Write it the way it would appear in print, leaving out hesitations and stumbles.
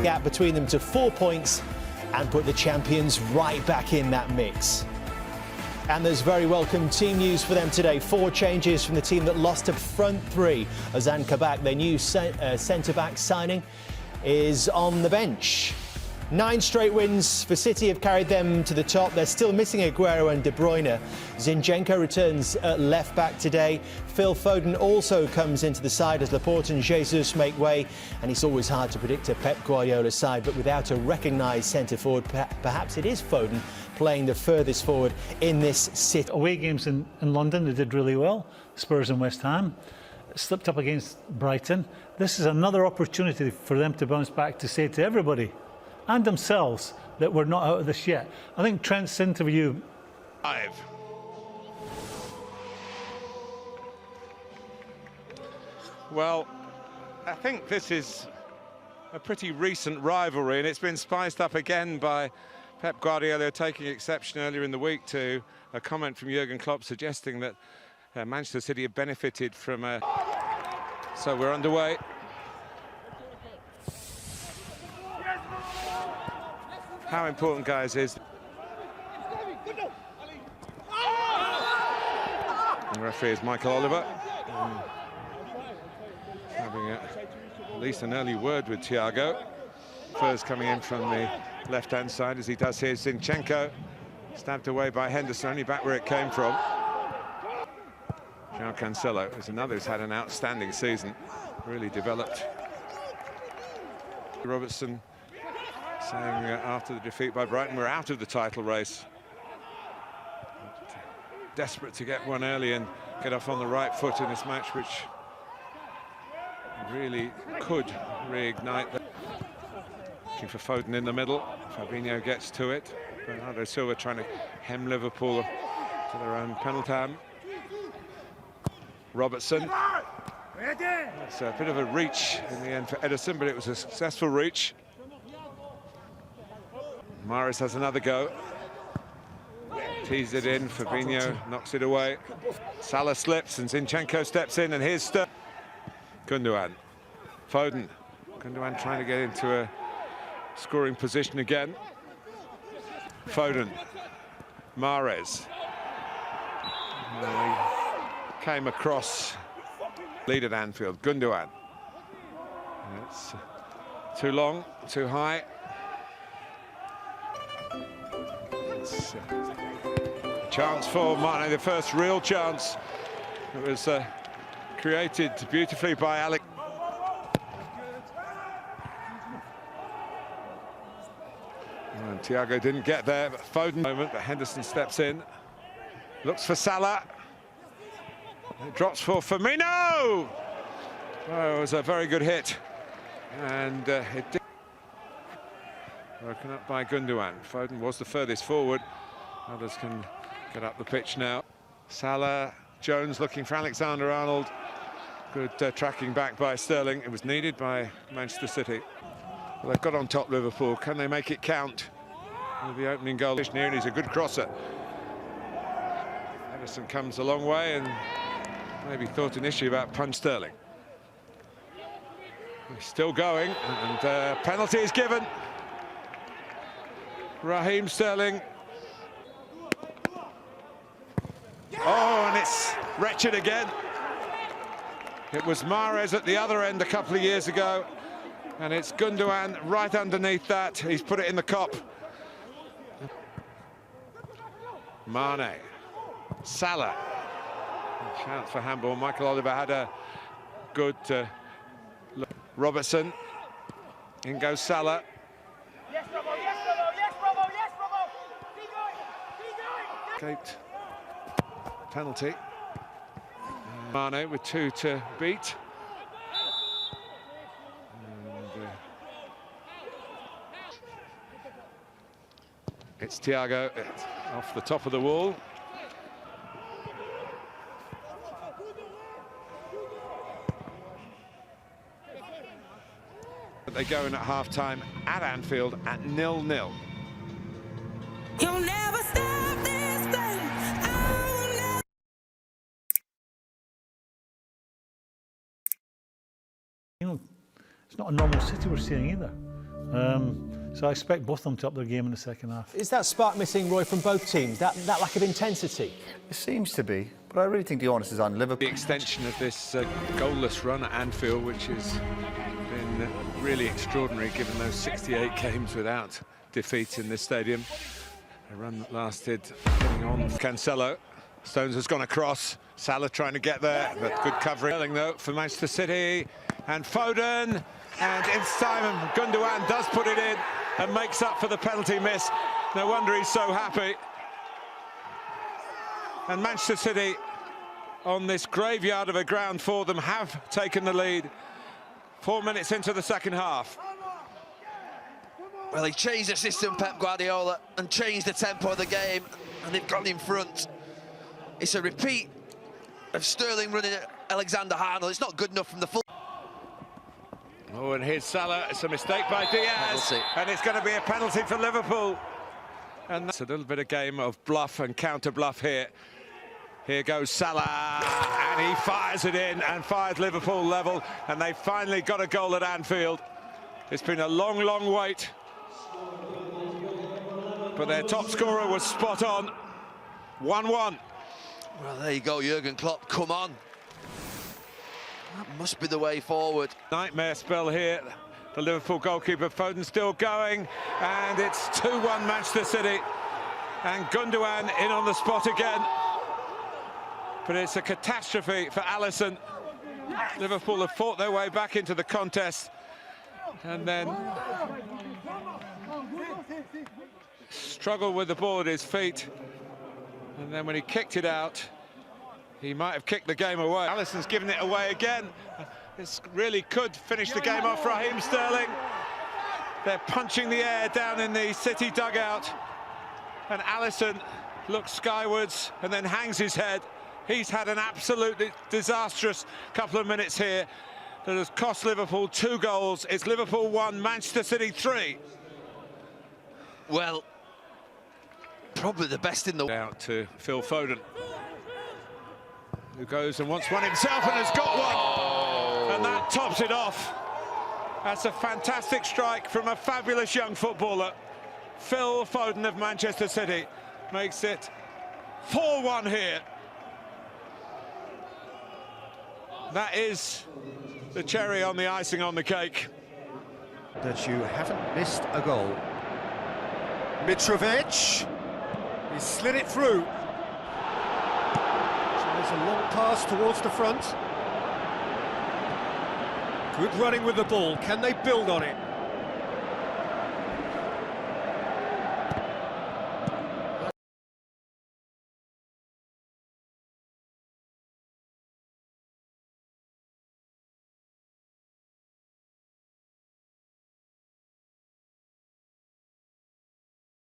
gap between them to 4 points and put the champions right back in that mix. And there's very welcome team news for them today. 4 changes from the team that lost to front three. Ozan Kabak, their new centre-back signing, is on the bench. 9 straight wins for City have carried them to the top. They're still missing Aguero and De Bruyne. Zinchenko returns at left-back today. Phil Foden also comes into the side as Laporte and Jesus make way. And it's always hard to predict a Pep Guardiola side, but without a recognised centre-forward, perhaps it is Foden playing the furthest forward in this City. Away games in London, they did really well. Spurs and West Ham. Slipped up against Brighton. This is another opportunity for them to bounce back to say to everybody and themselves that we're not out of this yet. I think Trent's interview. Well, I think this is a pretty recent rivalry, and it's been spiced up again by Pep Guardiola taking exception earlier in the week to a comment from Jurgen Klopp suggesting that Manchester City have benefited from a... So we're underway. How important, guys, is... And the referee is Michael Oliver. Having at least an early word with Thiago. First coming in from the left-hand side, as he does here. Zinchenko, stabbed away by Henderson, only back where it came from. João Cancelo is another who's had an outstanding season, really developed. Robertson saying after the defeat by Brighton, we're out of the title race. Desperate to get one early and get off on the right foot in this match, which really could reignite the... Looking for Foden in the middle. Fabinho gets to it. Bernardo Silva trying to hem Liverpool to their own penalty. Robertson. That's a bit of a reach in the end for Ederson, but it was a successful reach. Mahrez has another go. Teased it in. Fabinho knocks it away. Salah slips and Zinchenko steps in, and here's Gundogan. Foden. Gundogan trying to get into a scoring position again. Foden. Mahrez. Came across. Lead at Anfield. Gundogan. It's too long, too high. It's a chance for Mane, the first real chance. It was created beautifully by Alex. And Thiago didn't get there, but Foden moment, but Henderson steps in. Looks for Salah. It drops for Firmino! Oh, it was a very good hit. And it did. Broken up by Gundogan. Foden was the furthest forward. Others can get up the pitch now. Salah, Jones looking for Alexander-Arnold. Good tracking back by Sterling. It was needed by Manchester City. Well, they've got on top Liverpool. Can they make it count? With the opening goal here, and he's a good crosser. Ederson comes a long way and maybe thought initially about punch Sterling. He's still going, and penalty is given. Raheem Sterling. Oh, and it's wretched again. It was Mahrez at the other end a couple of years ago, and it's Gundogan right underneath that. He's put it in the cop. Mane. Salah. Chance for handball. Michael Oliver had a good look. Robertson. In goes Salah. Yes, Bravo, yes, Bravo, yes, Bravo, yes, Bravo. Keep going. Escaped penalty. Mane with 2 to beat. And, it's Thiago off the top of the wall. They go in at half-time at Anfield at 0-0. You'll never stop this thing. You know, it's not a normal City we're seeing either. So I expect both of them to up their game in the second half. Is that spark missing, Roy, from both teams? That lack of intensity? It seems to be, but I really think the onus is on Liverpool. The extension of this goalless run at Anfield, which has been really extraordinary given those 68 games without defeat in this stadium. A run that lasted getting on. Cancelo. Stones has gone across. Salah trying to get there, but good covering though for Manchester City. And Foden, and it's time Gundogan does put it in and makes up for the penalty miss. No wonder he's so happy. And Manchester City, on this graveyard of a ground for them, have taken the lead 4 minutes into the second half. Well, he changed the system, Pep Guardiola, and changed the tempo of the game, and they've gone in front. It's a repeat of Sterling running at Alexander-Arnold. It's not good enough from the full. Oh, and here's Salah. It's a mistake by Diaz, and it's going to be a penalty for Liverpool. And that's a little bit of game of bluff and counter-bluff here. Here goes Salah, and he fires it in and fires Liverpool level, and they finally got a goal at Anfield. It's been a long, long wait, but their top scorer was spot on. 1-1. Well, there you go, Jurgen Klopp, come on. That must be the way forward. Nightmare spell here. The Liverpool goalkeeper, Foden, still going, and it's 2-1 Manchester City. And Gundogan in on the spot again. But it's a catastrophe for Alisson. Liverpool have fought their way back into the contest, and then struggled with the ball at his feet. And then when he kicked it out, he might have kicked the game away. Alisson's given it away again. This really could finish the game off. Raheem Sterling. They're punching the air down in the City dugout. And Alisson looks skywards and then hangs his head. He's had an absolutely disastrous couple of minutes here that has cost Liverpool 2 goals. It's Liverpool 1, Manchester City 3. Well, probably the best in the... Out to Phil Foden, who goes and wants one himself and has got one. And that tops it off. That's a fantastic strike from a fabulous young footballer. Phil Foden of Manchester City makes it 4-1 here. That is the cherry on the icing on the cake. That you haven't missed a goal. Mitrovic, he slid it through. So there's a long pass towards the front. Good running with the ball, can they build on it?